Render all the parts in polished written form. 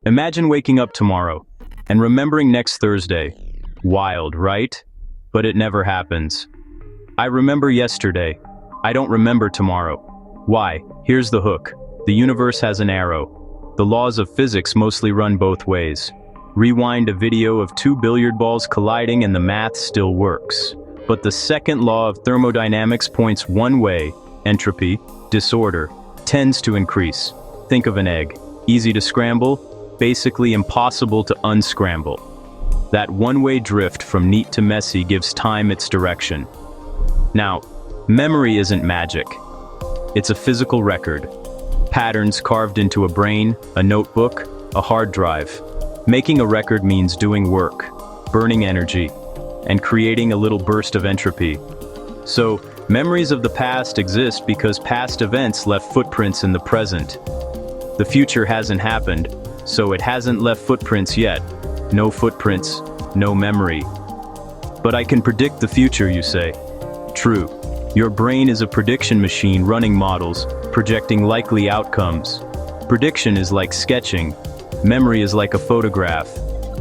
Imagine waking up tomorrow and remembering next Thursday. Wild, right? But it never happens. I remember yesterday. I don't remember tomorrow. Why? Here's the hook. The universe has an arrow. The laws of physics mostly run both ways. Rewind a video of two billiard balls colliding and the math still works. But the second law of thermodynamics points one way. Entropy, disorder, tends to increase. Think of an egg. Easy to scramble, basically impossible to unscramble. That one-way drift from neat to messy gives time its direction. Now, memory isn't magic. It's a physical record. Patterns carved into a brain, a notebook, a hard drive. Making a record means doing work, burning energy, and creating a little burst of entropy. So, memories of the past exist because past events left footprints in the present. The future hasn't happened, so it hasn't left footprints yet. No footprints, no memory. But I can predict the future, you say. True. Your brain is a prediction machine running models, projecting likely outcomes. Prediction is like sketching. Memory is like a photograph.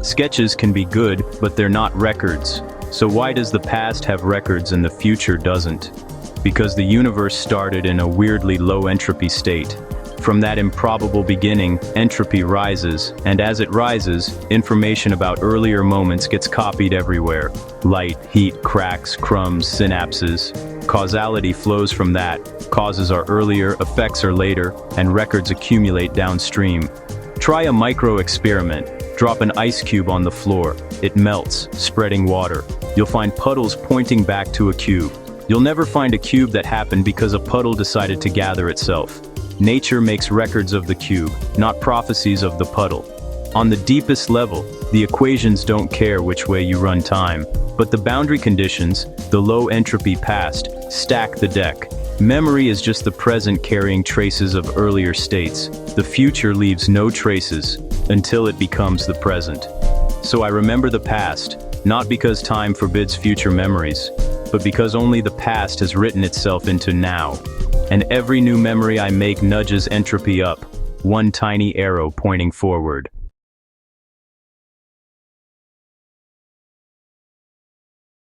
Sketches can be good, but they're not records. So why does the past have records and the future doesn't? Because the universe started in a weirdly low entropy state. From that improbable beginning, entropy rises, and as it rises, information about earlier moments gets copied everywhere. Light, heat, cracks, crumbs, synapses. Causality flows from that. Causes are earlier, effects are later, and records accumulate downstream. Try a micro-experiment. Drop an ice cube on the floor. It melts, spreading water. You'll find puddles pointing back to a cube. You'll never find a cube that happened because a puddle decided to gather itself. Nature makes records of the cube, not prophecies of the puddle. On the deepest level, the equations don't care which way you run time, but the boundary conditions, the low entropy past, stack the deck. Memory is just the present carrying traces of earlier states. The future leaves no traces until it becomes the present. So I remember the past, not because time forbids future memories, but because only the past has written itself into now. And every new memory I make nudges entropy up, one tiny arrow pointing forward.